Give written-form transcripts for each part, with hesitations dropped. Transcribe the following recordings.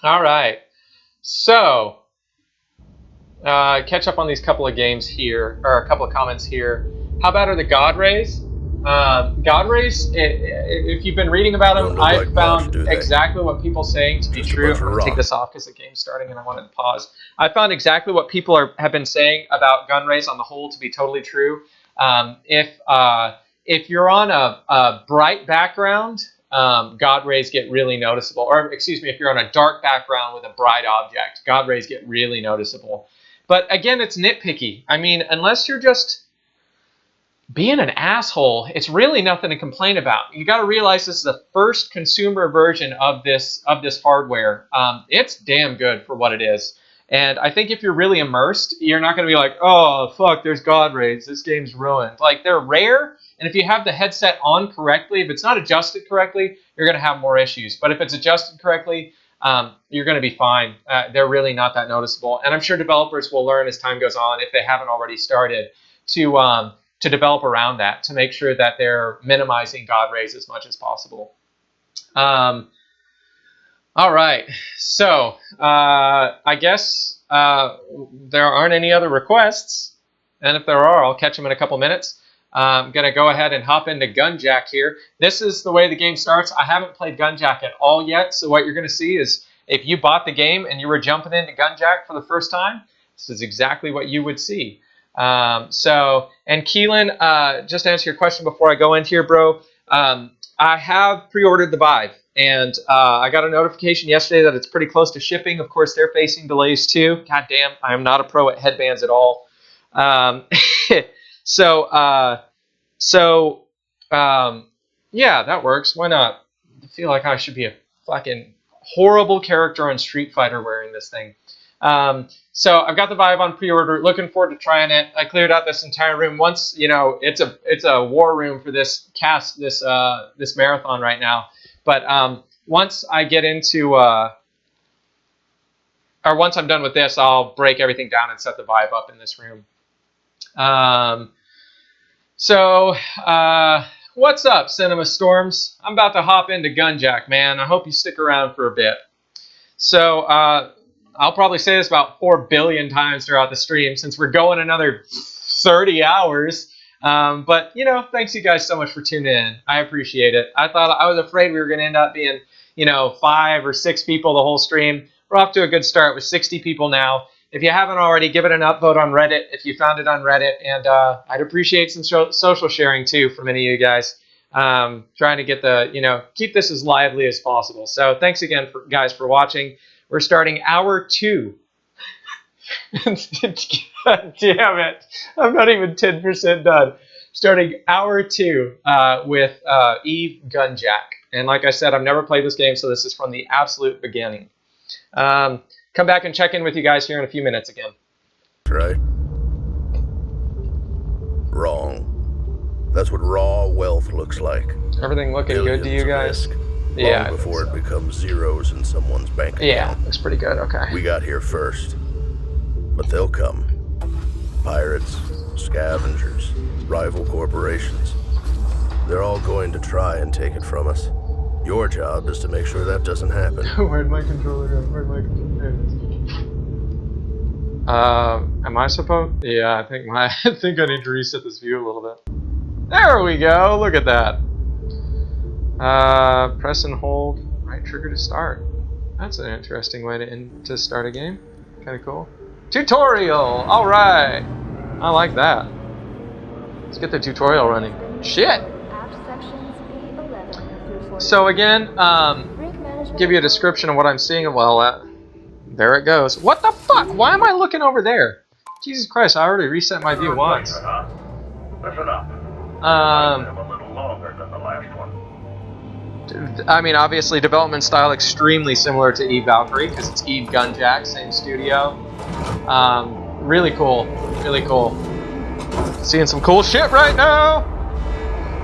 All right. So, catch up on these couple of games here, or a couple of comments here. How bad are the God Rays? God Rays, if you've been reading about them, I like found much, exactly what people saying to be Just a true. bunch I'm of going to take rock. this off because the game's starting and I wanted to pause. I found exactly what people have been saying about gun rays on the whole to be totally true. If you're on a bright background, God rays get really noticeable. Or excuse me, if you're on a dark background with a bright object, God rays get really noticeable. But again, it's nitpicky. I mean, unless you're just being an asshole, it's really nothing to complain about. You got to realize this is the first consumer version of this hardware. It's damn good for what it is. And I think if you're really immersed, you're not going to be like, oh, fuck, there's God rays. This game's ruined. Like, they're rare, and if you have the headset on correctly, if it's not adjusted correctly, you're going to have more issues. But if it's adjusted correctly, you're going to be fine. They're really not that noticeable. And I'm sure developers will learn as time goes on, if they haven't already started, to develop around that, to make sure that they're minimizing God rays as much as possible. All right, so I guess there aren't any other requests, and if there are, I'll catch them in a couple minutes. I'm going to go ahead and hop into Gunjack here. This is the way the game starts. I haven't played Gunjack at all yet, so what you're going to see is if you bought the game and you were jumping into Gunjack for the first time, this is exactly what you would see. And Keelan, just to answer your question before I go into here, bro, I have pre-ordered the Vive, and I got a notification yesterday that it's pretty close to shipping. Of course, they're facing delays too. God damn, I am not a pro at headbands at all. Yeah, that works. Why not? I feel like I should be a fucking horrible character on Street Fighter wearing this thing. So I've got the Vive on pre-order. Looking forward to trying it. I cleared out this entire room. Once, it's a war room for this this marathon right now. But once I get into or once I'm done with this, I'll break everything down and set the Vive up in this room. What's up, Cinema Storms? I'm about to hop into Gunjack, man. I hope you stick around for a bit. So I'll probably say this about 4 billion times throughout the stream since we're going another 30 hours. But, thanks you guys so much for tuning in. I appreciate it. I was afraid we were going to end up being, 5 or 6 people the whole stream. We're off to a good start with 60 people now. If you haven't already, give it an upvote on Reddit if you found it on Reddit. And I'd appreciate some social sharing, too, from any of you guys. Trying to get keep this as lively as possible. So thanks again, guys, for watching. We're starting hour 2. God damn it. I'm not even 10% done. Starting hour 2 with Eve Gunjack. And like I said, I've never played this game, so this is from the absolute beginning. Come back and check in with you guys here in a few minutes again. Right? Wrong. That's what raw wealth looks like. Everything looking good to you guys? Long before it becomes zeros in someone's bank account. Yeah, looks pretty good. Okay. We got here first, but they'll come. Pirates, scavengers, rival corporations. They're all going to try and take it from us. Your job is to make sure that doesn't happen. Where'd my controller go? Am I supposed? Yeah, I think I need to reset this view a little bit. There we go. Look at that. Press and hold right trigger to start. That's an interesting way to start a game. Kind of cool. Tutorial! Alright! I like that. Let's get the tutorial running. Shit! So again, give you a description of what I'm seeing. Well, there it goes. What the fuck? Why am I looking over there? Jesus Christ, I already reset my view once. Listen up. A little longer than the last one. I mean, obviously, development style extremely similar to Eve Valkyrie because it's Eve Gunjack, same studio. Really cool, really cool. Seeing some cool shit right now.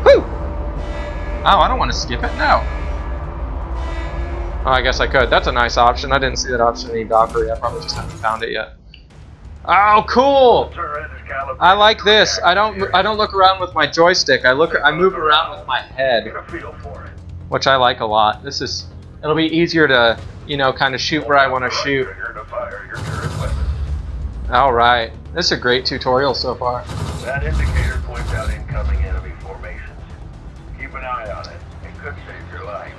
Woo! Oh, I don't want to skip it. No. Oh, I guess I could. That's a nice option. I didn't see that option in Eve Valkyrie. I probably just haven't found it yet. Oh, cool! I like this. I don't look around with my joystick. I move around with my head, which I like a lot. This is It'll be easier to, you know, kind of shoot where I want to shoot. Alright, this is a great tutorial so far. That indicator points out incoming enemy formations. Keep an eye on it. It could save your life.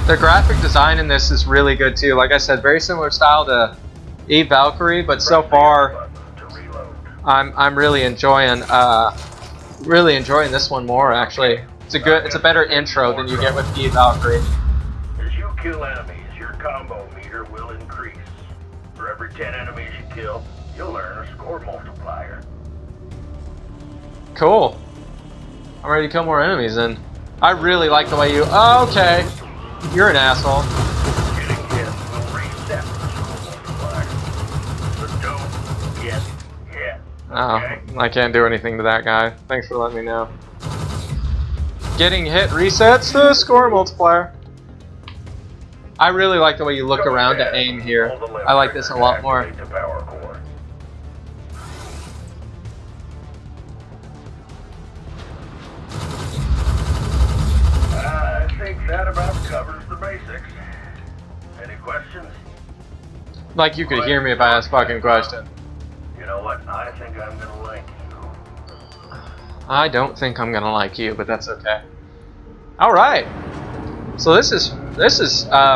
The graphic design in this is really good too. Like I said, very similar style to Eve Valkyrie, but so far I'm really enjoying this one more actually. It's a better intro than you get with Eve Valkyrie. As you kill enemies, your combo meter will increase. For every 10 enemies you kill, you'll earn a score multiplier. Cool. I'm ready to kill more enemies then. I really like the way you... Oh, okay. You're an asshole. Getting hit will reset the score multiplier. So don't get hit. Okay? Oh, I can't do anything to that guy. Thanks for letting me know. Getting hit resets the score multiplier. I really like the way you look around to aim here. I like this a lot more. I think that about covers the basics. Any questions? Like you could hear me if I asked a fucking question. You know what? I think I'm gonna like you. I don't think I'm gonna like you, but that's okay. Alright. So this is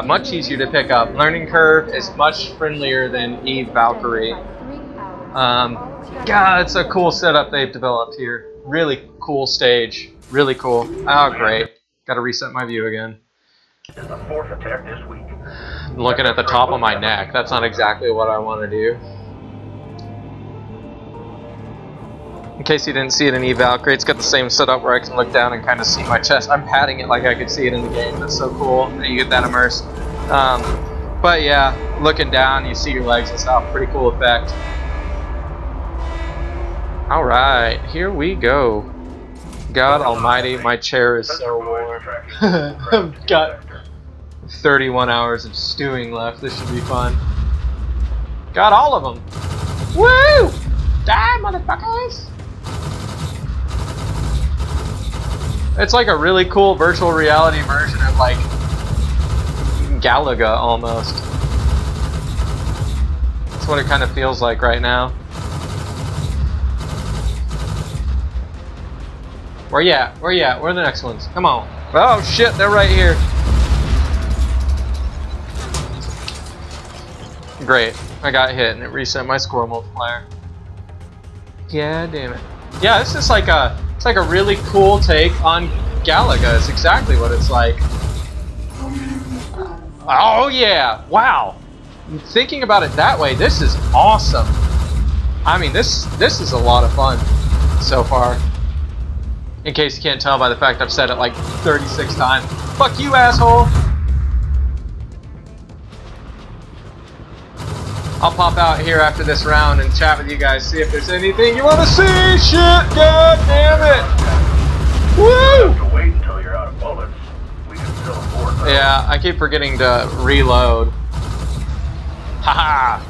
much easier to pick up. Learning curve is much friendlier than Eve Valkyrie. God, it's a cool setup they've developed here. Really cool stage. Really cool. Oh, great. Gotta reset my view again. It's the 4th attack this week. I'm looking at the top of my neck. That's not exactly what I want to do. In case you didn't see it in Eve Valkyrie, it's got the same setup where I can look down and kind of see my chest. I'm patting it like I could see it in the game. That's so cool. And you get that immersed. But yeah, looking down, you see your legs and stuff. Pretty cool effect. Alright, here we go. God almighty, my chair is so warm. I've got 31 hours of stewing left. This should be fun. Got all of them. Woo! Die, motherfuckers! It's like a really cool virtual reality version of like Galaga almost. That's what it kind of feels like right now. Where you at? Where you at? Where are the next ones? Come on. Oh shit, they're right here. Great. I got hit and it reset my score multiplier. Yeah, damn it. Yeah, this is like it's like a really cool take on Galaga. It's exactly what it's like. Oh yeah! Wow! Thinking about it that way, this is awesome. I mean, this is a lot of fun so far. In case you can't tell by the fact I've said it like 36 times. Fuck you, asshole! I'll pop out here after this round and chat with you guys, see if there's anything you want to see! Shit! God damn it! Woo! You have to wait until you're out of bullets. We can still afford those. Yeah, I keep forgetting to reload. Haha!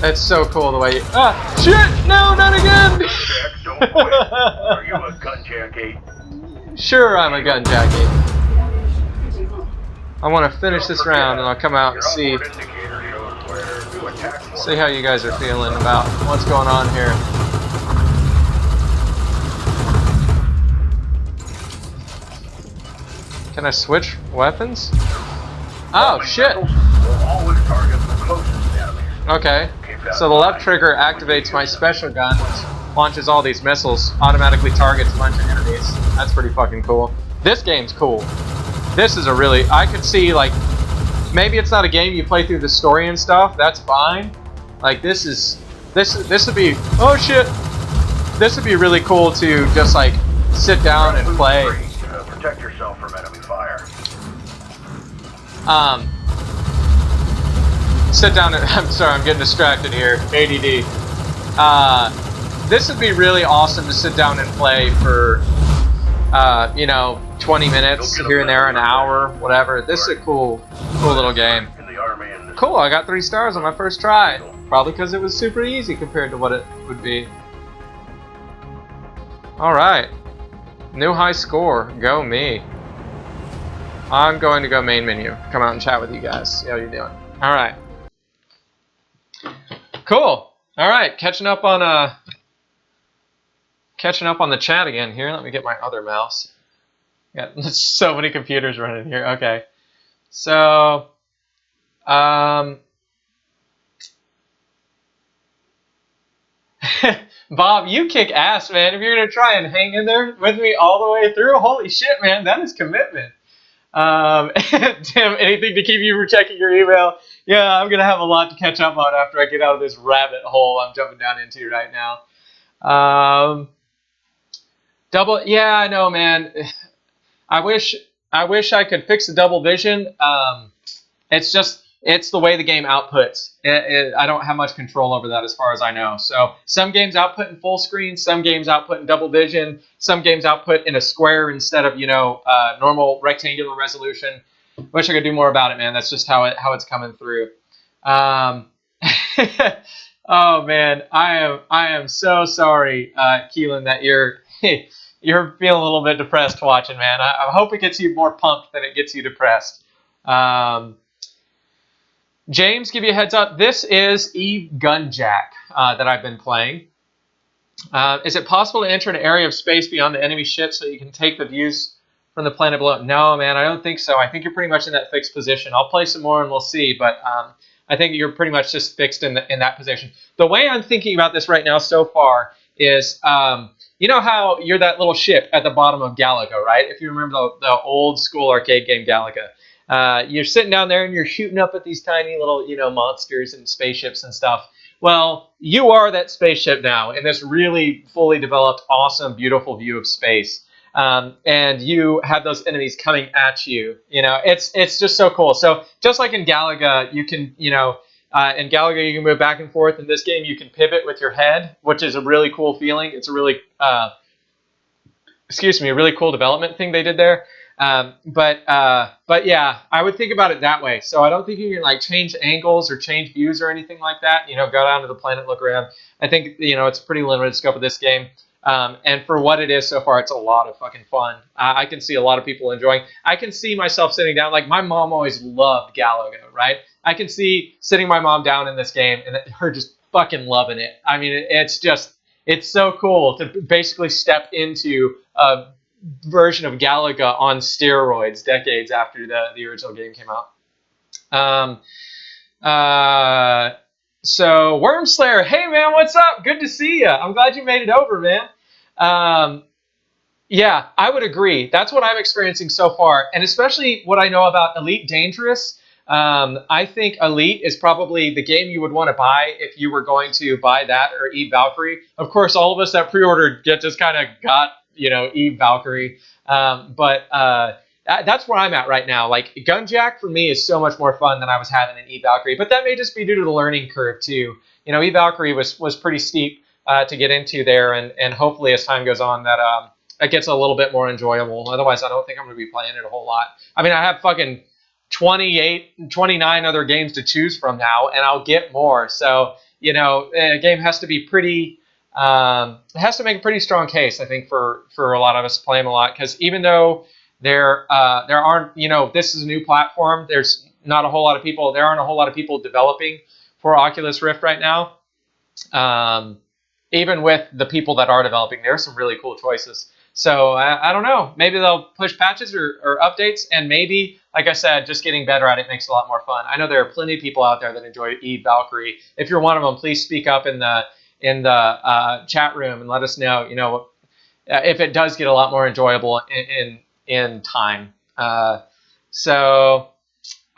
It's so cool the way you... Ah! Shit! No, not again! Gunjack, don't quit. Are you a Gunjack 8? Sure, I'm a Gunjack 8. I want to finish this round and I'll come out and see how you guys are feeling about what's going on here. Can I switch weapons? Oh, shit! Okay. So the left trigger activates my special gun, which launches all these missiles, automatically targets a bunch of enemies. That's pretty fucking cool. This game's cool. This is a really... I could see, like... Maybe it's not a game you play through the story and stuff. That's fine. Like, this would be... Oh, shit! This would be really cool to just, like, sit down and play. Protect yourself from enemy fire. Sit down and... I'm sorry, I'm getting distracted here. ADD. This would be really awesome to sit down and play for, you know, 20 minutes here and there, an hour, whatever. This is a cool little game. In the cool, I got 3 stars on my first try. Probably because it was super easy compared to what it would be. Alright. New high score. Go me. I'm going to go main menu. Come out and chat with you guys. See how you're doing. Alright. Cool. Alright, catching up on the chat again here. Let me get my other mouse. Got so many computers running here. Okay. So, Bob, you kick ass, man. If you're going to try and hang in there with me all the way through, holy shit, man, that is commitment. Tim, anything to keep you from checking your email? Yeah, I'm going to have a lot to catch up on after I get out of this rabbit hole I'm jumping down into right now. Yeah, I know, man. I wish I could fix the double vision. It's the way the game outputs. I don't have much control over that as far as I know. So some games output in full screen, some games output in double vision, some games output in a square instead of normal rectangular resolution. Wish I could do more about it, man. That's just how it's coming through. Oh man, I am so sorry, Keelan, that you're you're feeling a little bit depressed watching, man. I hope it gets you more pumped than it gets you depressed. James, give you a heads up. This is Eve Gunjack that I've been playing. Is it possible to enter an area of space beyond the enemy ship so you can take the views from the planet below? No, man, I don't think so. I think you're pretty much in that fixed position. I'll play some more and we'll see, but I think you're pretty much just fixed in that position. The way I'm thinking about this right now so far is, you know how you're that little ship at the bottom of Galaga, right? If you remember the old school arcade game Galaga. You're sitting down there and you're shooting up at these tiny little, monsters and spaceships and stuff. Well, you are that spaceship now in this really fully developed, awesome, beautiful view of space. And you have those enemies coming at you. It's just so cool. So just like in Galaga, you can, in Galaga you can move back and forth. In this game, you can pivot with your head, which is a really cool feeling. It's a really, a really cool development thing they did there. But yeah, I would think about it that way. So I don't think you can change angles or change views or anything like that. Go down to the planet, look around. I think it's a pretty limited scope of this game. And for what it is so far, it's a lot of fucking fun. I can see a lot of people enjoying. I can see myself sitting down. Like my mom always loved Galaga, right? I can see sitting my mom down in this game and her just fucking loving it. I mean, it's so cool to basically step into a version of Galaga on steroids decades after the original game came out. So Wormslayer, hey man, what's up? Good to see you. I'm glad you made it over, man. Yeah, I would agree. That's what I'm experiencing so far, and especially what I know about Elite Dangerous. I think Elite is probably the game you would want to buy if you were going to buy that or Eve Valkyrie. Of course, all of us that pre-ordered just kind of got Eve Valkyrie, but that's where I'm at right now. Like Gunjack for me is so much more fun than I was having in Eve Valkyrie, but that may just be due to the learning curve too. Eve Valkyrie was pretty steep to get into there, and hopefully as time goes on that it gets a little bit more enjoyable. Otherwise, I don't think I'm going to be playing it a whole lot. I mean, I have fucking 29 other games to choose from now, and I'll get more. So a game has to be pretty. It has to make a pretty strong case, I think, for a lot of us to play them a lot. Because even though there aren't, this is a new platform. There's not a whole lot of people. There aren't a whole lot of people developing for Oculus Rift right now. Even with the people that are developing, there are some really cool choices. So I don't know. Maybe they'll push patches or updates, and maybe, like I said, just getting better at it makes it a lot more fun. I know there are plenty of people out there that enjoy Eve Valkyrie. If you're one of them, please speak up in the chat room and let us know. If it does get a lot more enjoyable in time. Yeah,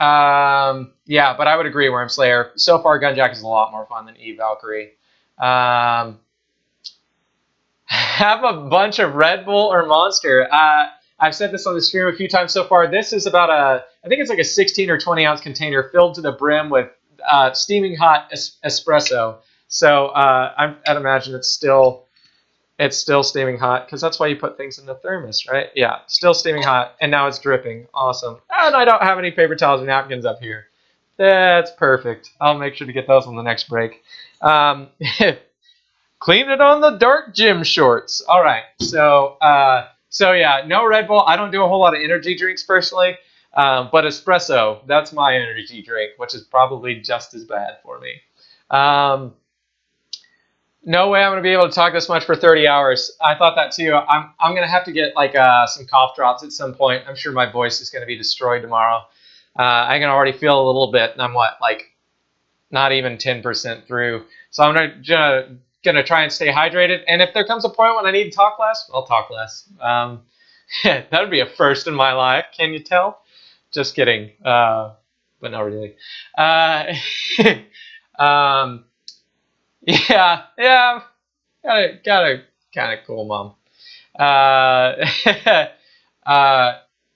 but I would agree, Wormslayer. So far, Gunjack is a lot more fun than Eve Valkyrie. Have a bunch of Red Bull or Monster. I've said this on the stream a few times so far. This is about I think it's like a 16 or 20 ounce container filled to the brim with steaming hot espresso. So I'd imagine it's still steaming hot, because that's why you put things in the thermos, right? Yeah, still steaming hot, and now it's dripping. Awesome. And I don't have any paper towels or napkins up here. That's perfect. I'll make sure to get those on the next break. Clean it on the dark gym shorts. All right. So yeah, no Red Bull. I don't do a whole lot of energy drinks personally, but espresso, that's my energy drink, which is probably just as bad for me. No way I'm going to be able to talk this much for 30 hours. I thought that too. I'm going to have to get like some cough drops at some point. I'm sure my voice is going to be destroyed tomorrow. I can already feel a little bit, and I'm like not even 10% through. So I'm gonna try and stay hydrated. And if there comes a point when I need to talk less, I'll talk less. That would be a first in my life. Can you tell? Just kidding. But not really. Yeah. Got a kind of cool mom.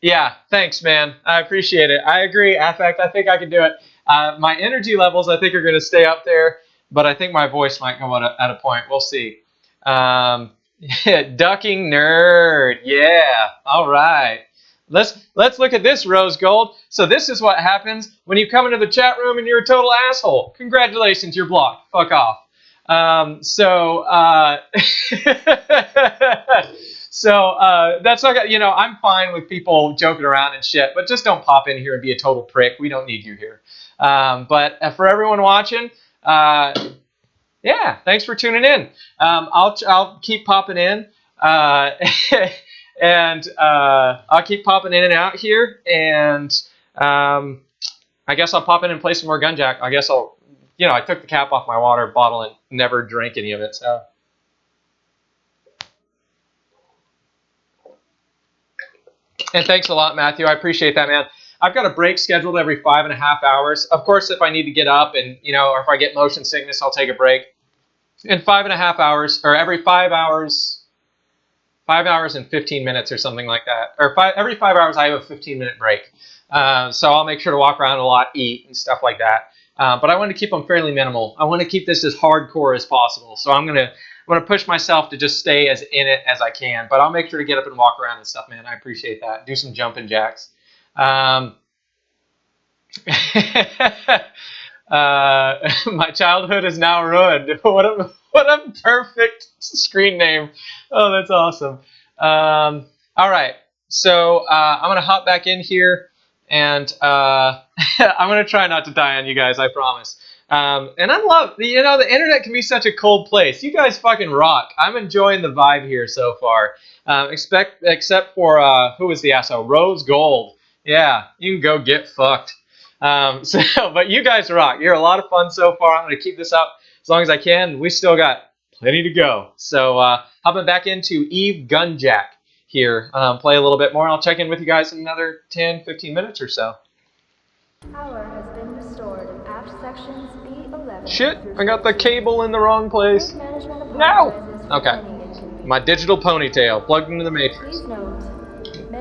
Yeah, thanks, man. I appreciate it. I agree. In fact, I think I can do it. My energy levels, I think, are going to stay up there, but I think my voice might go at a point. We'll see. Ducking nerd. Yeah. All right. Let's look at this, Rose Gold. So this is what happens when you come into the chat room and you're a total asshole. Congratulations, you're blocked. Fuck off. So that's not, I'm fine with people joking around and shit, but just don't pop in here and be a total prick. We don't need you here. But for everyone watching, yeah, thanks for tuning in. I'll keep popping in, and I'll keep popping in and out here, and I guess I'll pop in and play some more Gunjack. I guess I took the cap off my water bottle and never drank any of it, so. And thanks a lot, Matthew. I appreciate that, man. I've got a break scheduled every 5.5 hours. Of course, if I need to get up and, or if I get motion sickness, I'll take a break. In 5.5 hours, or every 5 hours, 5 hours and 15 minutes or something like that. Or every 5 hours, I have a 15-minute break. So I'll make sure to walk around a lot, eat, and stuff like that. But I want to keep them fairly minimal. I want to keep this as hardcore as possible. So I'm going to push myself to just stay as in it as I can. But I'll make sure to get up and walk around and stuff, man. I appreciate that. Do some jumping jacks. My childhood is now ruined. What a perfect screen name. Oh, that's awesome. All right. So I'm going to hop back in here. And I'm going to try not to die on you guys, I promise. And I love, the internet can be such a cold place. You guys fucking rock. I'm enjoying the vibe here so far. Except for, who was the asshole? Rose Gold. Yeah, you can go get fucked. But you guys rock. You're a lot of fun so far. I'm going to keep this up as long as I can. We still got plenty to go. So, hopping back into Eve Gunjack here. Play a little bit more. I'll check in with you guys in another 10, 15 minutes or so. Power has been restored in aft sections B11. Shit, I got the cable in the wrong place. No! Okay. My digital ponytail plugged into the matrix. Please note,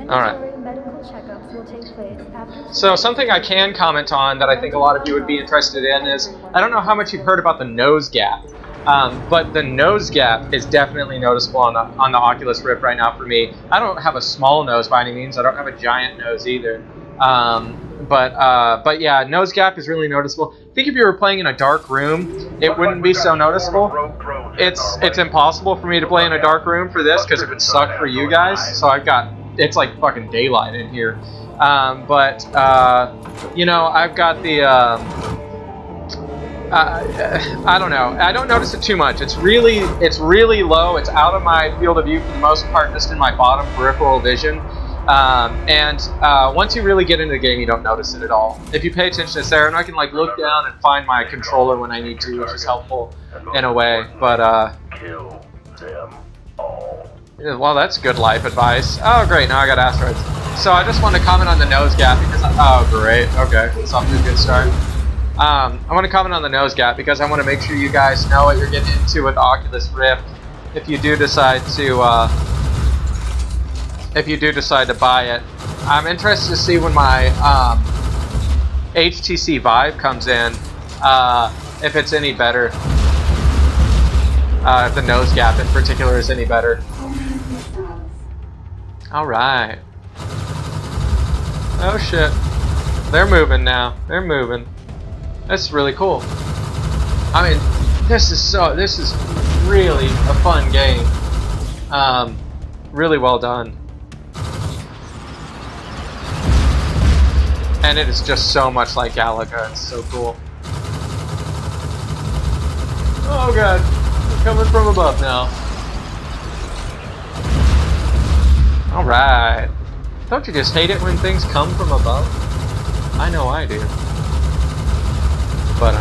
Alright. medical checkups will take place after. So something I can comment on that I think a lot of you would be interested in is, I don't know how much you've heard about the nose gap. But the nose gap is definitely noticeable on the Oculus Rift right now for me. I don't have a small nose by any means. I don't have a giant nose either. But yeah, nose gap is really noticeable. I think if you were playing in a dark room, it wouldn't be so noticeable. It's impossible for me to play in a dark room for this because it would suck for you guys. So it's like fucking daylight in here. I've got the. I don't know. I don't notice it too much. It's really low. It's out of my field of view for the most part, just in my bottom peripheral vision. Once you really get into the game, you don't notice it at all. If you pay attention, it's there, and I can like look down and find my controller when I need to, which is helpful in a way. But Kill them all. yeah, well, that's good life advice. Oh, great! Now I got asteroids. So I just want to comment on the nose gap because oh, great. Okay, it's off to a good start. I want to comment on the nose gap because I want to make sure you guys know what you're getting into with Oculus Rift. If you do decide to buy it, I'm interested to see when my HTC Vive comes in, if it's any better. If the nose gap in particular is any better. All right. Oh shit, they're moving now. They're moving. That's really cool. I mean, this is really a fun game. Really well done. And it is just so much like Galaga. It's so cool. Oh god, they're coming from above now. Alright. Don't you just hate it when things come from above? I know I do. But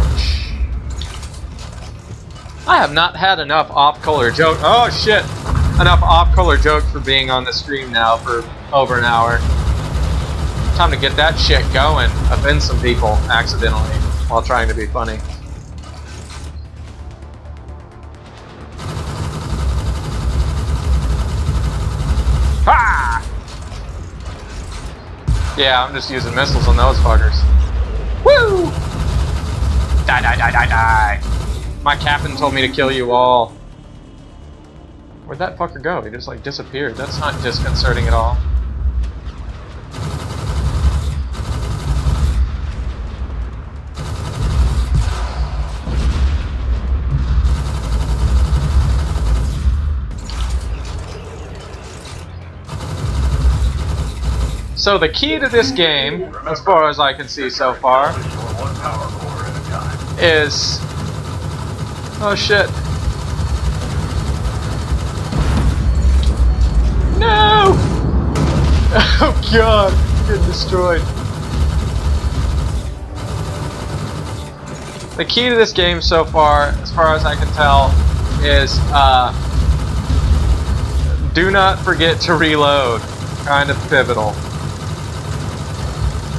I have not had enough off-color joke. Oh shit! Enough off-color jokes for being on the stream now for over an hour. Time to get that shit going. Offend some people accidentally while trying to be funny. Ha! Yeah, I'm just using missiles on those fuckers. Woo! Die, die, die, die, die! My captain told me to kill you all. Where'd that fucker go? He just like disappeared. That's not disconcerting at all. So the key to this game, as far as I can see so far, is... Oh shit. No! Oh god, I'm getting destroyed. The key to this game so far, as far as I can tell, is do not forget to reload. Kind of pivotal.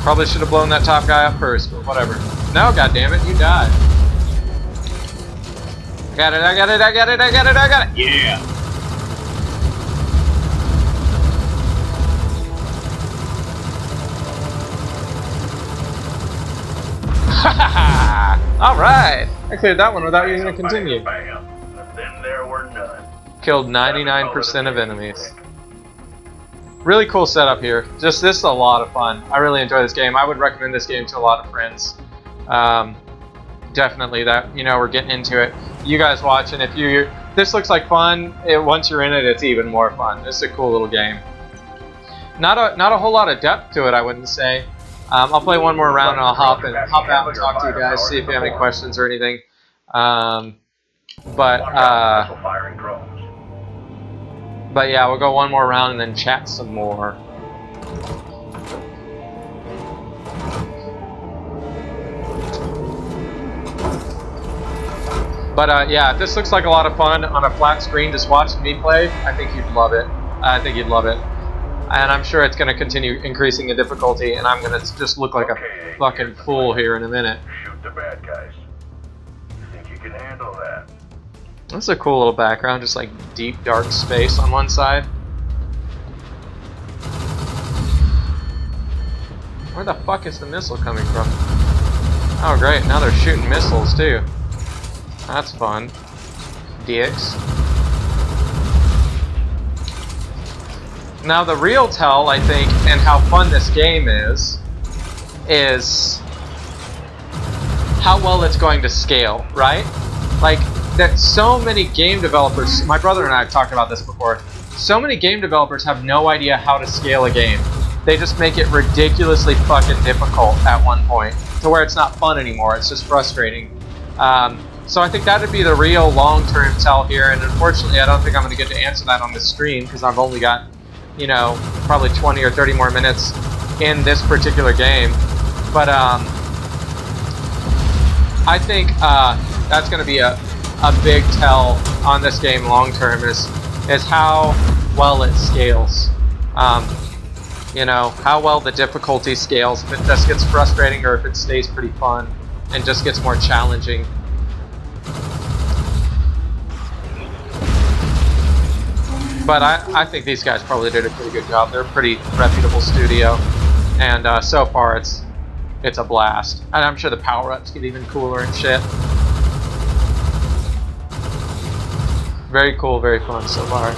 Probably should have blown that top guy up first, but whatever. No, goddammit, you died. I got it, I got it, I got it, I got it, I got it! Yeah! Alright! I cleared that one without using a continue. Then there were none. Killed 99% of enemies. Really cool setup here. Just this is a lot of fun. I really enjoy this game. I would recommend this game to a lot of friends. Definitely that, you know, we're getting into it. You guys watching, if you this looks like fun, once you're in it, it's even more fun. It's a cool little game. Not a whole lot of depth to it, I wouldn't say. I'll play one more round and I'll hop out and talk to you guys, see if you have any questions or anything. But yeah, we'll go one more round and then chat some more. But yeah, if this looks like a lot of fun on a flat screen just watching me play, I think you'd love it. I think you'd love it. And I'm sure it's going to continue increasing in difficulty, and I'm going to just look like a fucking fool here in a minute. Shoot the bad guys. You think you can handle that? That's a cool little background, just like deep dark space on one side. Where the fuck is the missile coming from? Oh great, now they're shooting missiles too. That's fun. Dicks. Now the real tell, I think, and how fun this game is how well it's going to scale, right? Like, that so many game developers, my brother and I have talked about this before, so many game developers have no idea how to scale a game. They just make it ridiculously fucking difficult at one point, to where it's not fun anymore, it's just frustrating. So I think that would be the real long-term tell here, and unfortunately I don't think I'm going to get to answer that on this stream, because I've only got, you know, probably 20 or 30 more minutes in this particular game. But I think that's going to be a big tell on this game long-term, is how well it scales. You know, how well the difficulty scales, if it just gets frustrating or if it stays pretty fun and just gets more challenging. But I think these guys probably did a pretty good job. They're a pretty reputable studio, and so far it's a blast. And I'm sure the power-ups get even cooler and shit. Very cool, very fun so far.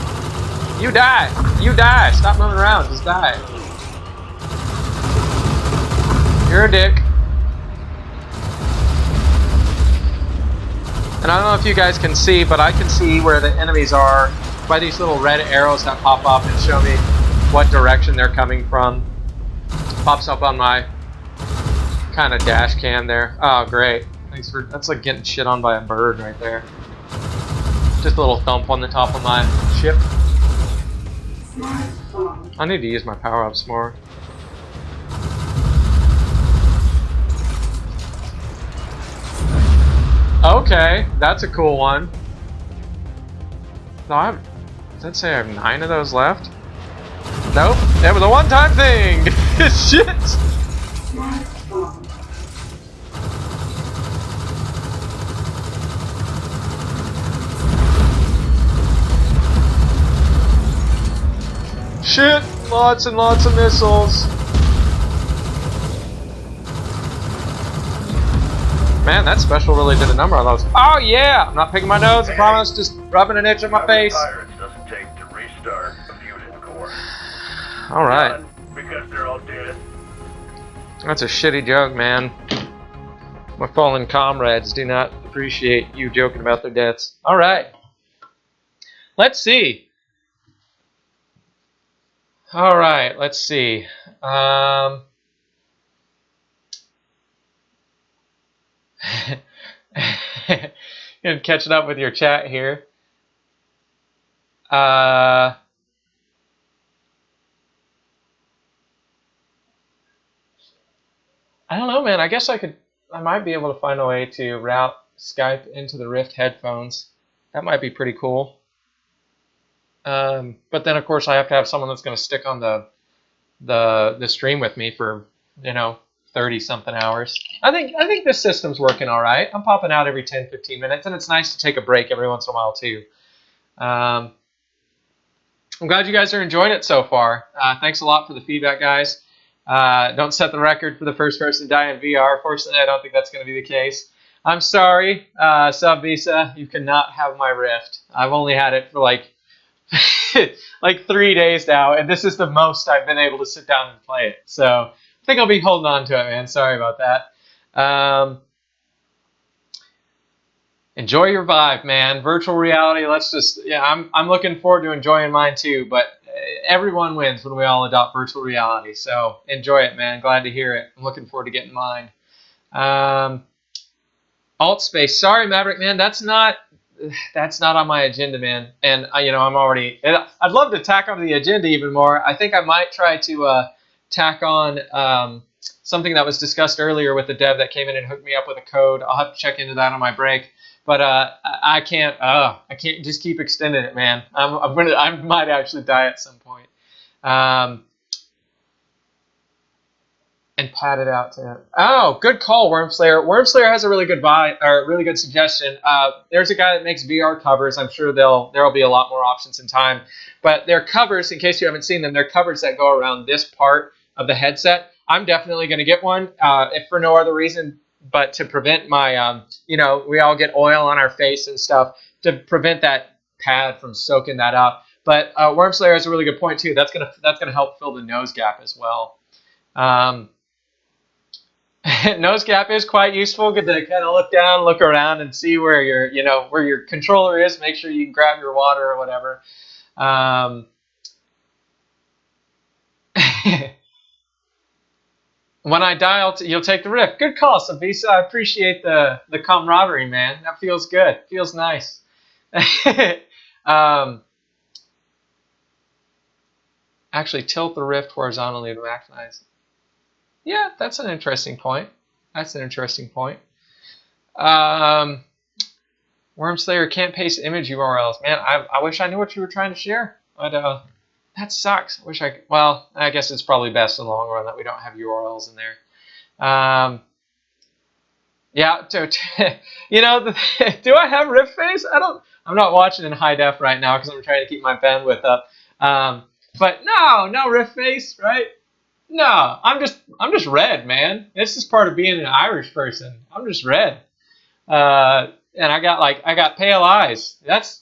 You die! You die! Stop moving around, just die. You're a dick. And I don't know if you guys can see, but I can see where the enemies are by these little red arrows that pop up and show me what direction they're coming from. Pops up on my kind of dash cam there. Oh, great. Thanks for... That's like getting shit on by a bird right there. Just a little thump on the top of my ship. I need to use my power-ups more. Okay, that's a cool one. No, does that say I have 9 of those left? Nope, that was a one-time thing! Shit! Shit! Lots and lots of missiles. Man, that special really did a number on those. Oh yeah! I'm not picking my nose, I promise. Just rubbing an itch on my face. Pirates doesn't take to restart a fusion core. Alright. Because they're all dead. That's a shitty joke, man. My fallen comrades do not appreciate you joking about their deaths. Alright. Let's see. Alright, let's see. And catching up with your chat here. I don't know, man. I guess I might be able to find a way to route Skype into the Rift headphones. That might be pretty cool. But then, of course, I have to have someone that's going to stick on the stream with me for, 30-something hours. I think this system's working all right. I'm popping out every 10, 15 minutes, and it's nice to take a break every once in a while, too. I'm glad you guys are enjoying it so far. Thanks a lot for the feedback, guys. Don't set the record for the first person to die in VR. Fortunately, I don't think that's going to be the case. I'm sorry, Sub Visa, you cannot have my Rift. I've only had it for like 3 days now, and this is the most I've been able to sit down and play it. So I think I'll be holding on to it, man. Sorry about that. Enjoy your Vive, man. Virtual reality. I'm looking forward to enjoying mine too. But everyone wins when we all adopt virtual reality. So enjoy it, man. Glad to hear it. I'm looking forward to getting mine. Alt space. Sorry, Maverick, man. That's not on my agenda, man. And I'm already. I'd love to tack on the agenda even more. I think I might try to tack on something that was discussed earlier with the dev that came in and hooked me up with a code. I'll have to check into that on my break. But I can't just keep extending it, man. I might actually die at some point. And pat it out to him. Oh, good call, Wormslayer. Wormslayer has a really good suggestion. There's a guy that makes VR covers. I'm sure there'll be a lot more options in time. But they're covers, in case you haven't seen them, they're covers that go around this part of the headset. I'm definitely going to get one, if for no other reason but to prevent my, we all get oil on our face and stuff, to prevent that pad from soaking that up. But Wormslayer has a really good point too. That's gonna help fill the nose gap as well. Nose gap is quite useful. Good to kind of look down, look around, and see where your controller is. Make sure you can grab your water or whatever. When I die, you'll take the Rift. Good call, Savisa. I appreciate the camaraderie, man. That feels good. Feels nice. Actually, tilt the Rift horizontally to maximize. Yeah, that's an interesting point. Wormslayer can't paste image URLs. Man, I wish I knew what you were trying to share. But that sucks. I guess it's probably best in the long run that we don't have URLs in there. Do I have Rift face? I'm not watching in high def right now because I'm trying to keep my bandwidth up. But no Rift face, right? No, I'm just red, man. This is part of being an Irish person. I'm just red. And I got pale eyes. That's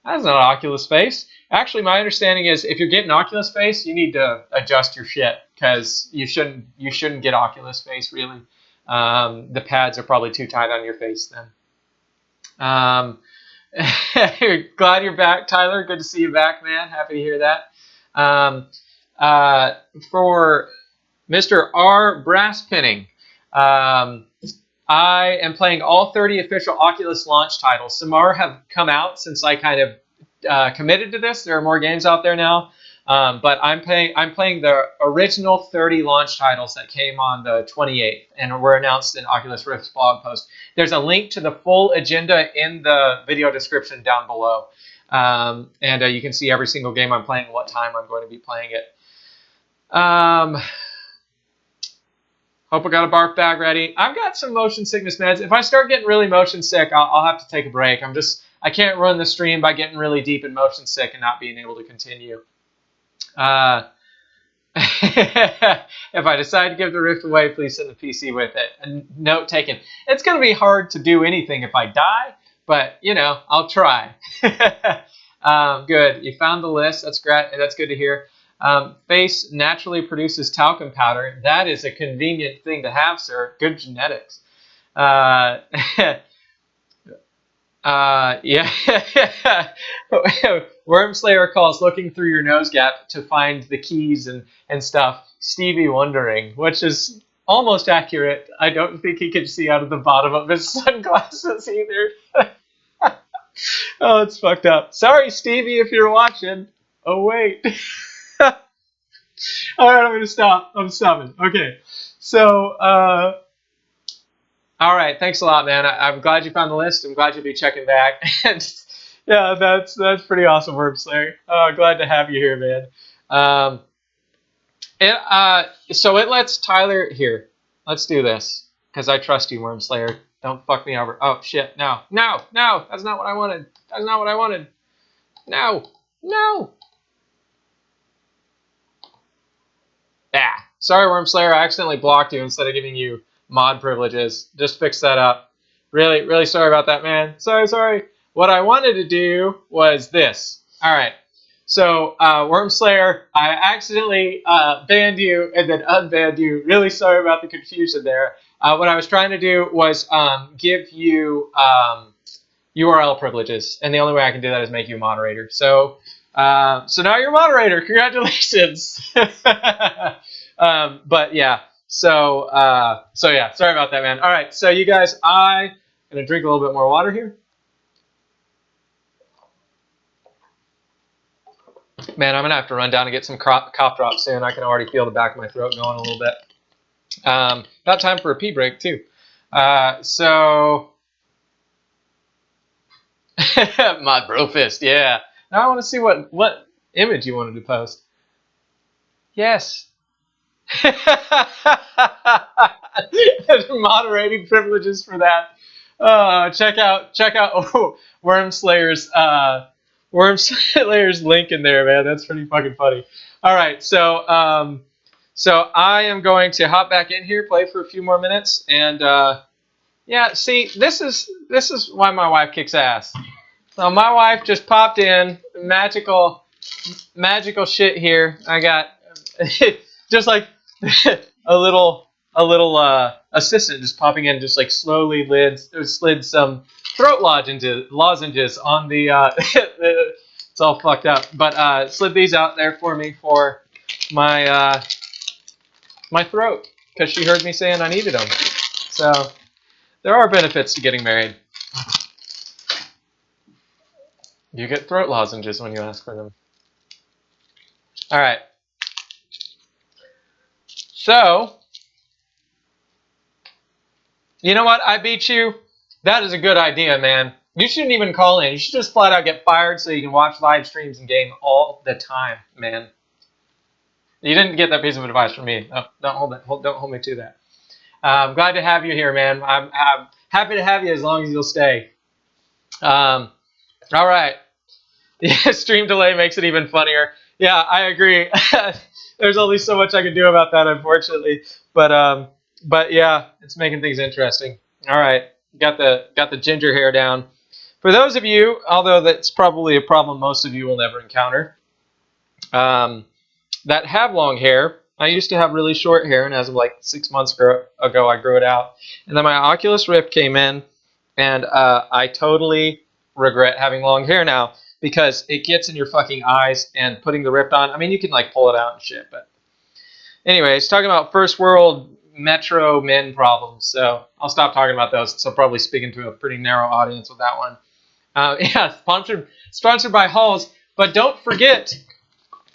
not Oculus face. Actually, my understanding is if you're getting Oculus face, you need to adjust your shit because you shouldn't get Oculus face really. The pads are probably too tight on your face then. Um, glad you're back, Tyler. Good to see you back, man. Happy to hear that. Um, for Mr. R. Brasspinning, I am playing all 30 official Oculus launch titles. Some more have come out since I kind of committed to this. There are more games out there now. But I'm playing the original 30 launch titles that came on the 28th and were announced in Oculus Rift's blog post. There's a link to the full agenda in the video description down below. And you can see every single game I'm playing, what time I'm going to be playing it. Hope I got a barf bag ready. I've got some motion sickness meds. If I start getting really motion sick, I'll have to take a break. I can't run the stream by getting really deep in motion sick and not being able to continue. If I decide to give the Rift away, please send the PC with it. And note taken. It's going to be hard to do anything if I die, but, I'll try. Good. You found the list. That's great. That's good to hear. Face naturally produces talcum powder. That is a convenient thing to have, sir. Good genetics. Yeah. Wormslayer calls looking through your nose gap to find the keys and stuff. Stevie wondering, which is almost accurate. I don't think he can see out of the bottom of his sunglasses either. Oh, it's fucked up. Sorry, Stevie, if you're watching. Oh, wait. All right, I'm going to stop. I'm stopping. Okay. So, all right. Thanks a lot, man. I'm glad you found the list. I'm glad you'll be checking back. And yeah, that's pretty awesome, Wormslayer. Glad to have you here, man. So it lets Tyler here. Let's do this because I trust you, Wormslayer. Don't fuck me over. Oh shit! No. That's not what I wanted. No. Ah, sorry, Wormslayer. I accidentally blocked you instead of giving you mod privileges. Just fix that up. Really, really sorry about that, man. Sorry. What I wanted to do was this. All right. So, Wormslayer, I accidentally banned you and then unbanned you. Really sorry about the confusion there. What I was trying to do was give you URL privileges, and the only way I can do that is make you a moderator. So now you're a moderator. Congratulations. But yeah. So yeah. Sorry about that, man. All right. So you guys, I'm gonna drink a little bit more water here. Man, I'm going to have to run down and get some cough drops soon. I can already feel the back of my throat going a little bit. About time for a pee break, too. So, my bro fist, yeah. Now I want to see what image you wanted to post. Yes. Moderating privileges for that. Check out Wormslayer's link in there, man. That's pretty fucking funny. All right, so I am going to hop back in here, play for a few more minutes, and yeah. See, this is why my wife kicks ass. So my wife just popped in, magical shit here. I got just like a little assistant just popping in, just like slowly slid some throat lozenges on the it's all fucked up, but slid these out there for me for my my throat because she heard me saying I needed them. So there are benefits to getting married. You get throat lozenges when you ask for them. All right. So you know what? I beat you. That is a good idea, man. You shouldn't even call in. You should just flat out get fired so you can watch live streams and game all the time, man. You didn't get that piece of advice from me. Oh, don't hold me to that. I'm glad to have you here, man. I'm happy to have you as long as you'll stay. All right. Yeah, stream delay makes it even funnier. Yeah, I agree. There's only so much I can do about that, unfortunately. But yeah, it's making things interesting. All right. Got the ginger hair down. For those of you, although that's probably a problem most of you will never encounter, that have long hair. I used to have really short hair, and as of like 6 months ago, I grew it out. And then my Oculus Rift came in, And I totally regret having long hair now because it gets in your fucking eyes and putting the rift on. I mean, you can like pull it out and shit, but anyways, talking about first world metro men problems. So I'll stop talking about those. So probably speaking to a pretty narrow audience with that one. Yeah, sponsored by Halls, but don't forget,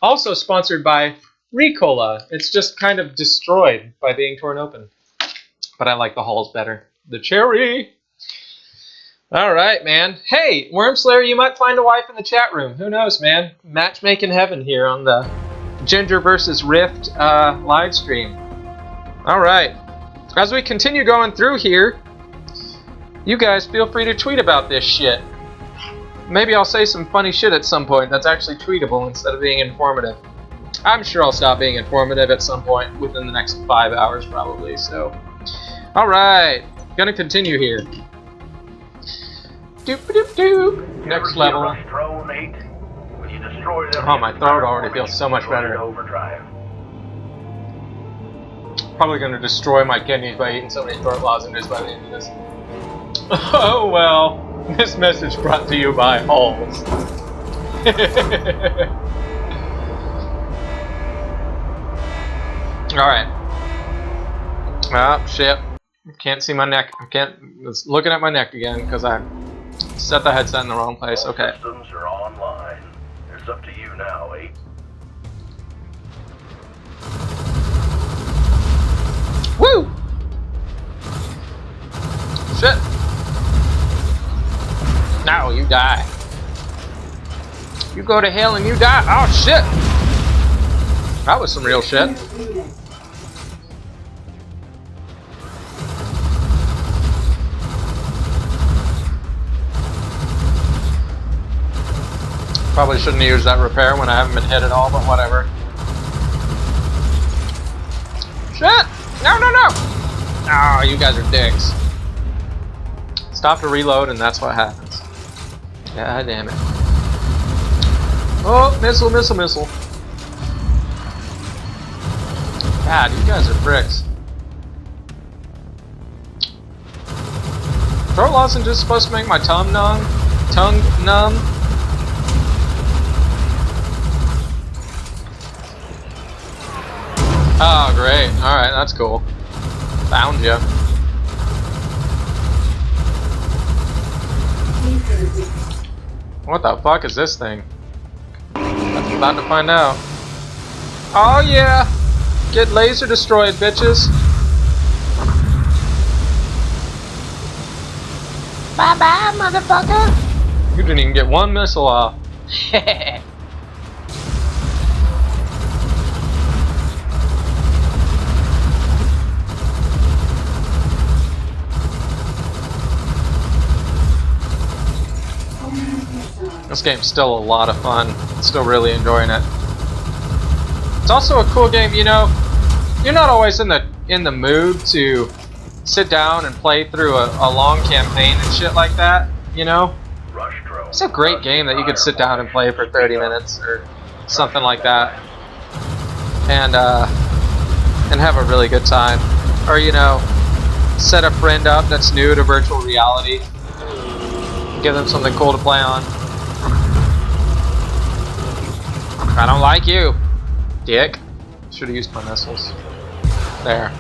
also sponsored by Ricola. It's just kind of destroyed by being torn open. But I like the Halls better. The cherry. All right, man. Hey, Wormslayer, you might find a wife in the chat room. Who knows, man? Matchmaking heaven here on the Ginger versus Rift live stream. All right. As we continue going through here, you guys feel free to tweet about this shit. Maybe I'll say some funny shit at some point that's actually tweetable instead of being informative. I'm sure I'll stop being informative at some point within the next 5 hours probably, so. Alright, gonna continue here. Doop doop doop. Next level. Oh, my throat already feels so much better. Probably gonna destroy my kidneys by eating so many throat lozenges by the end of this. Oh well. This message brought to you by Halls. Alright. Oh, shit. Can't see my neck. I can't. It's looking at my neck again because I set the headset in the wrong place. Okay. Systems are online. It's up to you now, eh? Woo! Shit. No, you die. You go to hell and you die. Oh, shit. That was some real shit. Probably shouldn't have used that repair when I haven't been hit at all, but whatever. Shit! No, no, no! Oh, you guys are dicks. Stop to reload and that's what happens. God damn it. Oh, missile, missile, missile. God, you guys are bricks. Throat lozenge is supposed to make my tongue numb. Oh, great. Alright, that's cool. Found ya. What the fuck is this thing? I'm about to find out. Oh yeah! Get laser destroyed, bitches! Bye bye, motherfucker! You didn't even get one missile off. This game's still a lot of fun. Still really enjoying it. It's also a cool game, you know. You're not always in the mood to sit down and play through a long campaign and shit like that, you know. It's a great game that you could sit down and play for 30 minutes or something like that, and have a really good time. Or, you know, set a friend up that's new to virtual reality. Give them something cool to play on. I don't like you, dick. Should have used my missiles. There.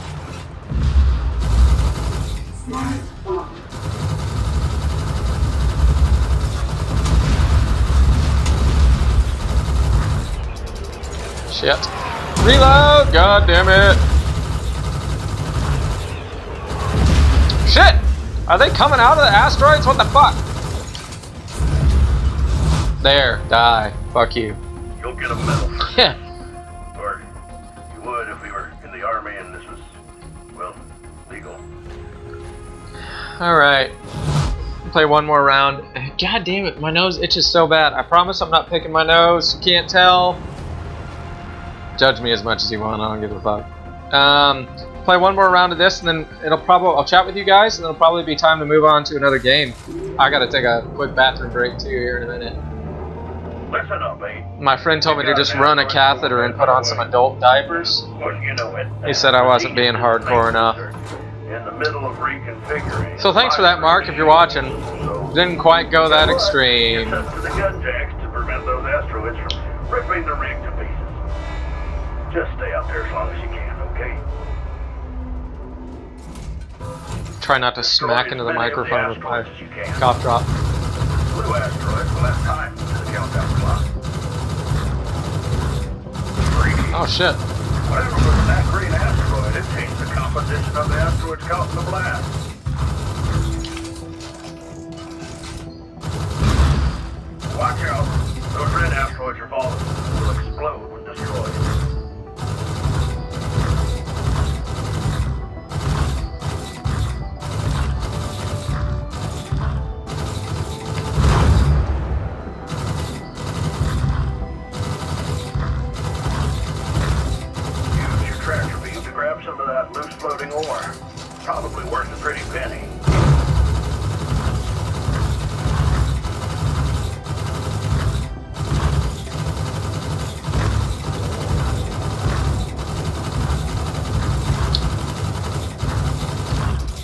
Shit. Reload! God damn it! Shit! Are they coming out of the asteroids? What the fuck? There, die. Fuck you. You'll get a medal for Yeah. this. Or you would if we were in the army and this was, well, legal. Alright. Play one more round. God damn it, my nose itches so bad. I promise I'm not picking my nose. You can't tell. Judge me as much as you want, I don't give a fuck. Play one more round of this and then I'll chat with you guys and it'll probably be time to move on to another game. I gotta take a quick bathroom break too here in a minute. Listen up, eh? My friend told me to just run a catheter and put on some adult diapers. Well, you know it. He said I wasn't being hardcore enough. in the middle of reconfiguring. So thanks for that, Mark, if you're watching. Didn't quite go that extreme. It's up to the Gunjacks to prevent those asteroids from ripping the rig to pieces. Just stay out there as long as you can, okay? Try not to smack into the microphone with my cough drop. Blue asteroids will have time to the countdown clock. Oh shit. Whatever was in that green asteroid, it changed the composition of the asteroids caught in the blast. Watch out. Those red asteroids are falling. Will explode when destroyed. Use your tractor beam to grab some of that loose floating ore. Probably worth a pretty penny.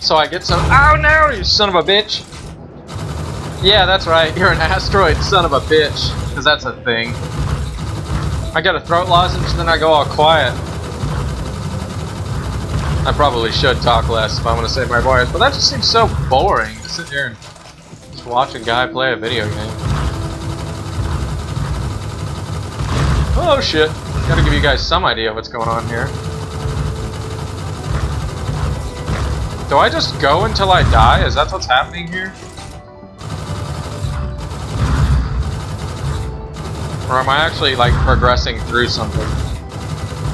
So I get some. Oh no, you son of a bitch! Yeah, that's right. You're an asteroid, son of a bitch. Because that's a thing. I got a throat lozenge, and then I go all quiet. I probably should talk less if I want to save my voice, but that just seems so boring to sit here and just watch a guy play a video game. Oh shit! Gotta give you guys some idea of what's going on here. Do I just go until I die? Is that what's happening here? Or am I actually, like, progressing through something?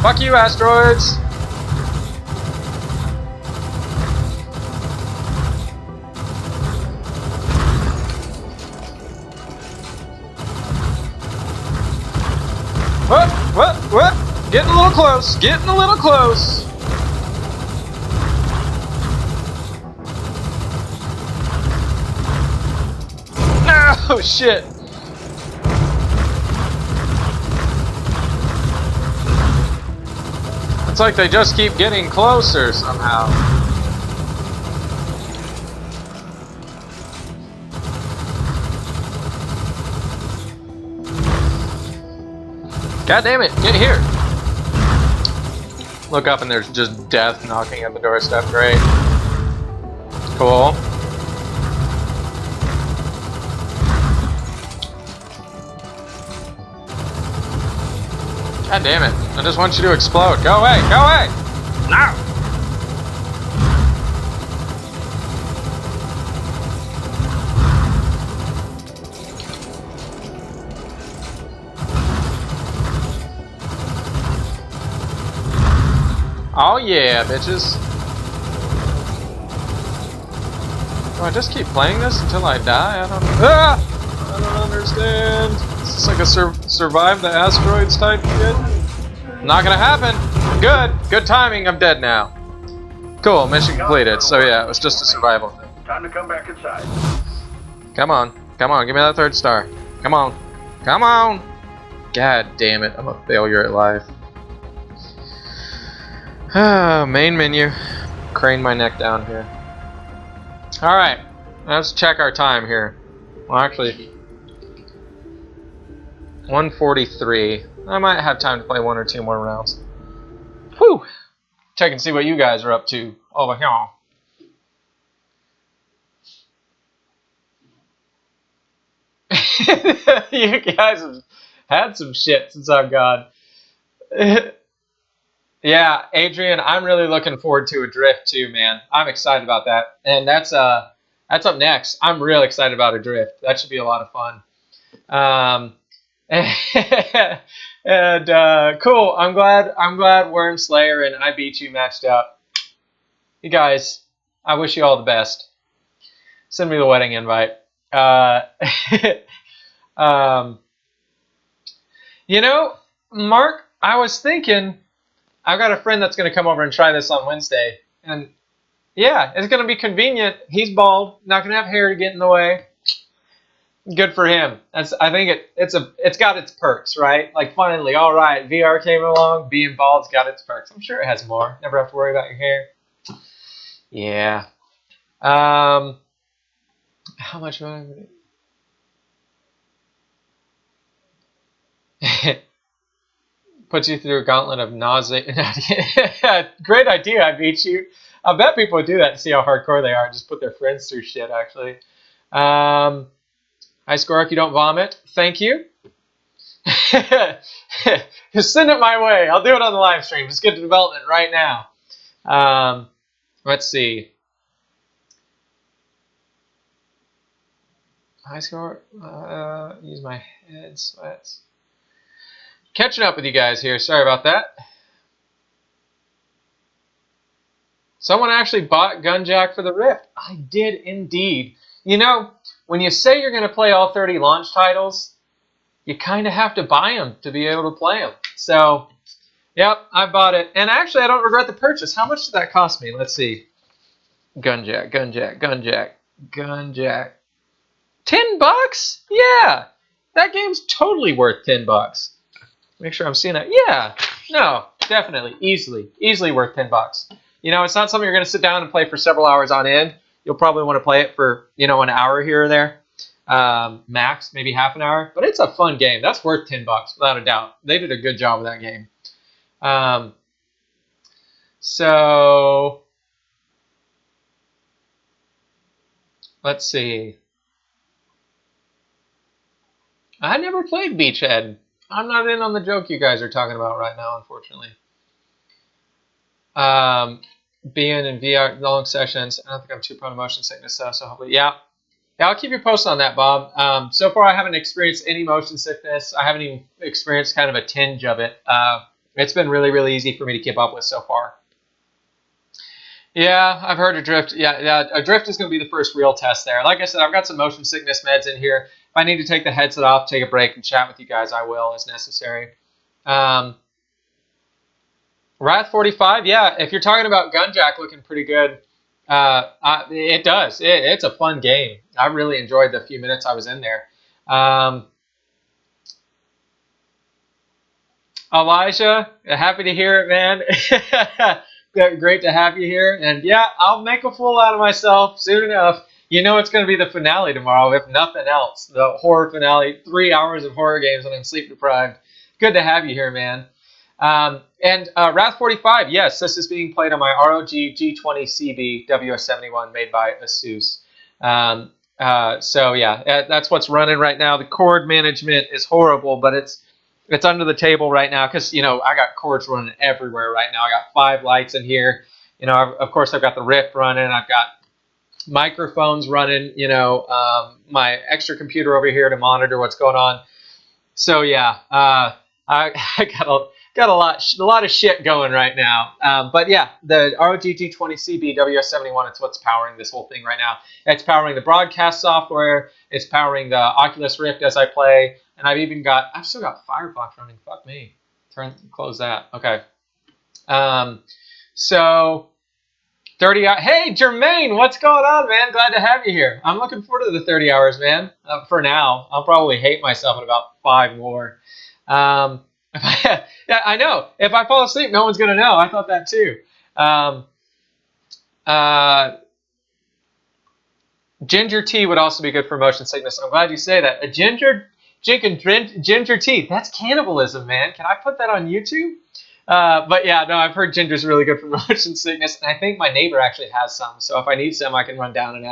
Fuck you, asteroids! What? Getting a little close, getting a little close! Oh shit! It's like they just keep getting closer somehow. God damn it, get here! Look up and there's just death knocking at the doorstep. Great. Cool. God damn it. I just want you to explode. Go away! Go away! No! Oh yeah, bitches. Do I just keep playing this until I die? I don't understand. Is this like a survive the asteroids type shit? Not gonna happen. Good timing. I'm dead now. Cool, mission completed. So yeah, it was just a survival thing. Time to come back inside. Come on, give me that 3rd star. Come on, come on. God damn it, I'm a failure at life. Main menu. Crane my neck down here. Alright, let's check our time here. Well, actually, 1:43. I might have time to play 1 or 2 more rounds. Whew! Check and see what you guys are up to over here. You guys have had some shit since I've gone. Yeah, Adrian, I'm really looking forward to Adrift too, man. I'm excited about that. And that's up next. I'm real excited about Adrift. That should be a lot of fun. And cool. I'm glad Worm Slayer and I Beat You matched up. You guys, I wish you all the best. Send me the wedding invite. You know, Mark, I was thinking, I've got a friend that's going to come over and try this on Wednesday. And yeah, it's going to be convenient. He's bald, not going to have hair to get in the way. Good for him. I think it's got its perks, right? Like finally, all right, VR came along, being bald's got its perks. I'm sure it has more. Never have to worry about your hair. Yeah. How much puts you through a gauntlet of nausea. Great idea, I beat you. I bet people would do that to see how hardcore they are. Just put their friends through shit, actually. High score if you don't vomit. Thank you. Just send it my way. I'll do it on the live stream. Just get to development right now. Let's see. High score. Use my head sweats. Catching up with you guys here. Sorry about that. Someone actually bought Gunjack for the Rift. I did indeed. You know, when you say you're going to play all 30 launch titles, you kind of have to buy them to be able to play them. So, yep, I bought it. And actually, I don't regret the purchase. How much did that cost me? Let's see. Gunjack. $10? Yeah. That game's totally worth $10. Make sure I'm seeing that. Yeah. No, definitely. Easily worth $10. You know, it's not something you're going to sit down and play for several hours on end. You'll probably want to play it for, you know, an hour here or there. Max, maybe half an hour. But it's a fun game. That's worth $10, without a doubt. They did a good job with that game. So, let's see. I never played Beachhead. I'm not in on the joke you guys are talking about right now, unfortunately. Being in VR long sessions, I don't think I'm too prone to motion sickness, so hopefully, yeah, I'll keep you posted on that, Bob. So far, I haven't experienced any motion sickness. I haven't even experienced kind of a tinge of it. It's been really, really easy for me to keep up with so far. Yeah, I've heard Adrift. Yeah, Adrift is going to be the first real test there. Like I said, I've got some motion sickness meds in here. If I need to take the headset off, take a break, and chat with you guys, I will as necessary. Wrath 45, yeah, if you're talking about Gunjack looking pretty good, it does. It's a fun game. I really enjoyed the few minutes I was in there. Elijah, happy to hear it, man. Great to have you here. And yeah, I'll make a fool out of myself soon enough. You know it's going to be the finale tomorrow, if nothing else. The horror finale, 3 hours of horror games when I'm sleep deprived. Good to have you here, man. And Wrath 45, yes, this is being played on my ROG G20CB WS71 made by Asus. So yeah, that's what's running right now. The cord management is horrible, but it's under the table right now because, you know, I got cords running everywhere right now. I got 5 lights in here. You know, of course, I've got the Rift running. I've got microphones running, you know, my extra computer over here to monitor what's going on. So yeah, I got a lot of shit going right now. But yeah, the ROG G20CB WS71, it's what's powering this whole thing right now. It's powering the broadcast software. It's powering the Oculus Rift as I play. And I've still got Firefox running. Fuck me. Close that. Okay. So 30 hours. Hey, Jermaine, what's going on, man? Glad to have you here. I'm looking forward to the 30 hours, man. For now, I'll probably hate myself in about 5 more. Yeah, I know. If I fall asleep, no one's going to know. I thought that too. Ginger tea would also be good for motion sickness. I'm glad you say that. Ginger tea. That's cannibalism, man. Can I put that on YouTube? But yeah, no, I've heard ginger's really good for motion sickness, and I think my neighbor actually has some. So if I need some, I can run down and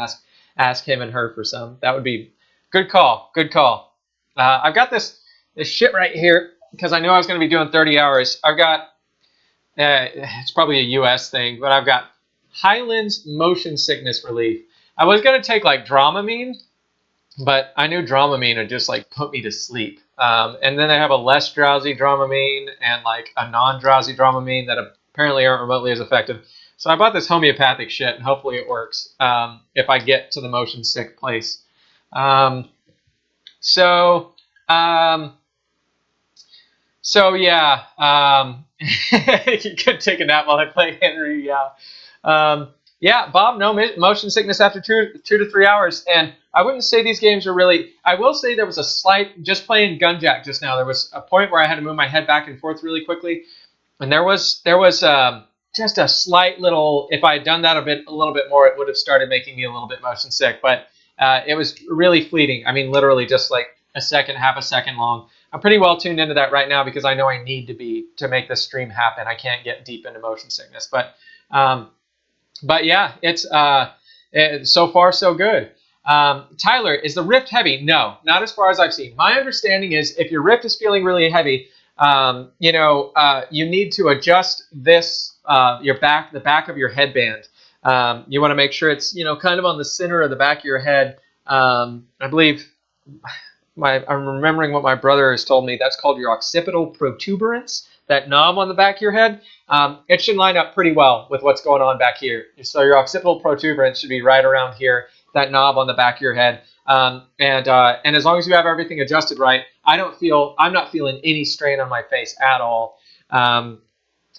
ask him and her for some. That would be good call. Good call. I've got this shit right here because I knew I was going to be doing 30 hours. I've got it's probably a U.S. thing, but I've got Highlands Motion Sickness Relief. I was going to take like Dramamine, but I knew Dramamine would just like put me to sleep. And then I have a less drowsy Dramamine and like a non-drowsy Dramamine that apparently aren't remotely as effective. So I bought this homeopathic shit, and hopefully it works if I get to the motion sick place. So yeah, you could take a nap while I play Henry. Yeah. Yeah, Bob, no motion sickness after 2 to 3 hours. And I wouldn't say these games are really... I will say there was a slight... Just playing Gunjack just now, there was a point where I had to move my head back and forth really quickly. And there was just a slight little. If I had done that a little bit more, it would have started making me a little bit motion sick. But it was really fleeting. I mean, literally just like a second, half a second long. I'm pretty well tuned into that right now because I know I need to be to make this stream happen. I can't get deep into motion sickness, but yeah, it's so far so good. Tyler, is the rift heavy? No, not as far as I've seen. My understanding is if your rift is feeling really heavy, you need to adjust this the back of your headband. You want to make sure it's kind of on the center of the back of your head. I believe. I'm remembering what my brother has told me. That's called your occipital protuberance, that knob on the back of your head. It should line up pretty well with what's going on back here. So your occipital protuberance should be right around here, that knob on the back of your head. And as long as you have everything adjusted right, I'm not feeling any strain on my face at all.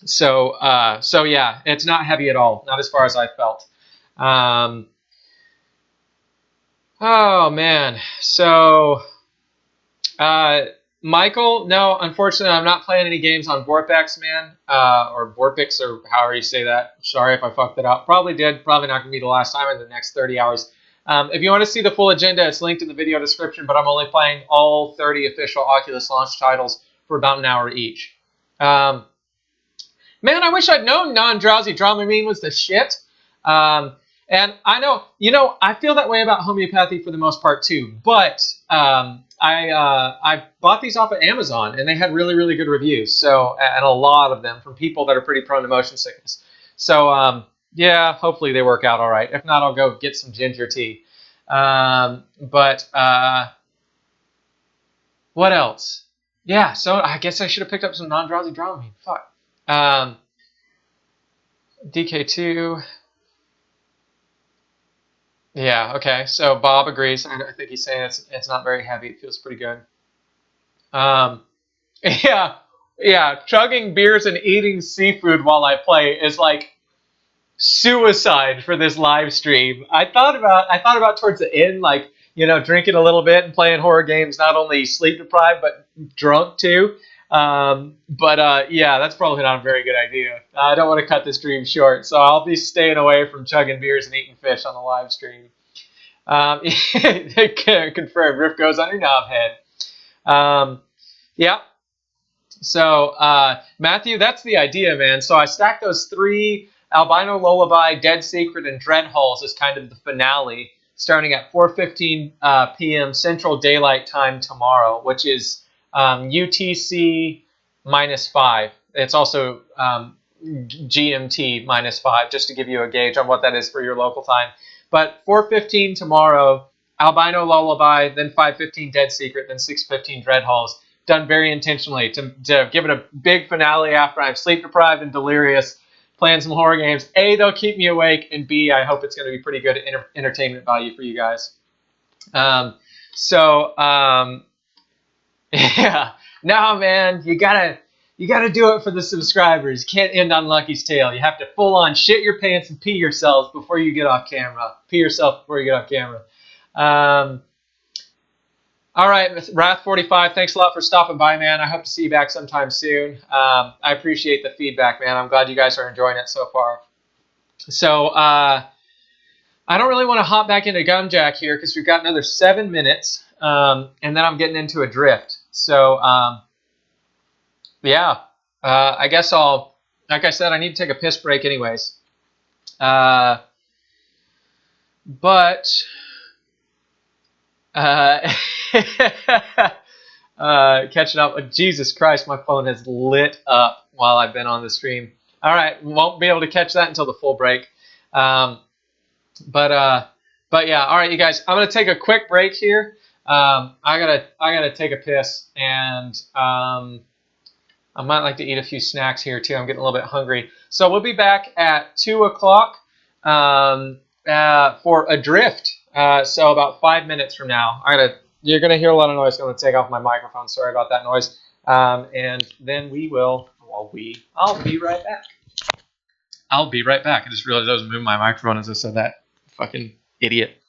So yeah, it's not heavy at all, not as far as I felt. Oh man, so. Michael, no, unfortunately, I'm not playing any games on Vorpex, man, or Vorpix, or however you say that. Sorry if I fucked it up. Probably did. Probably not going to be the last time in the next 30 hours. If you want to see the full agenda, it's linked in the video description, but I'm only playing all 30 official Oculus launch titles for about an hour each. Man, I wish I'd known non-drowsy Dramamine was the shit. And I know, I feel that way about homeopathy for the most part too, but I bought these off of Amazon, and they had really, really good reviews. So, and a lot of them from people that are pretty prone to motion sickness. So, yeah, hopefully they work out all right. If not, I'll go get some ginger tea. But what else? Yeah, so I guess I should have picked up some non-drowsy Dramamine. Fuck. DK2. Yeah, okay. So Bob agrees. I think he's saying it's not very heavy. It feels pretty good. Yeah. Chugging beers and eating seafood while I play is like suicide for this live stream. I thought about towards the end, like, drinking a little bit and playing horror games, not only sleep deprived, but drunk too. Yeah, that's probably not a very good idea. I don't want to cut the stream short, so I'll be staying away from chugging beers and eating fish on the live stream. Confirmed, Rift goes on your knob head. Yeah. So, Matthew, that's the idea, man. So I stacked those 3, Albino Lullaby, Dead Secret, and Dread Halls as kind of the finale, starting at 4:15 p.m. Central Daylight Time tomorrow, which is UTC -5. It's also GMT -5, just to give you a gauge on what that is for your local time. But 4:15 tomorrow, Albino Lullaby, then 5:15 Dead Secret, then 6:15 Dread Halls. Done very intentionally to give it a big finale after I'm sleep deprived and delirious, playing some horror games. A, they'll keep me awake, and B, I hope it's going to be pretty good entertainment value for you guys. Yeah. No, man, you gotta do it for the subscribers. You can't end on Lucky's Tale. You have to full on shit your pants and pee yourselves before you get off camera. Pee yourself before you get off camera. All right, Wrath45, thanks a lot for stopping by, man. I hope to see you back sometime soon. I appreciate the feedback, man. I'm glad you guys are enjoying it so far. So, I don't really want to hop back into Gunjack here because we've got another 7 minutes, and then I'm getting into a drift. So, yeah, I guess like I said, I need to take a piss break anyways. Catching up. Jesus Christ, my phone has lit up while I've been on the stream. All right, won't be able to catch that until the full break. But yeah, all right, you guys, I'm gonna take a quick break here. I gotta take a piss, and I might like to eat a few snacks here too. I'm getting a little bit hungry. So we'll be back at 2 o'clock for a drift. So about 5 minutes from now. You're gonna hear a lot of noise. I'm gonna take off my microphone. Sorry about that noise. And then I'll be right back. I'll be right back. I just realized I was moving my microphone as I said that. Fucking idiot.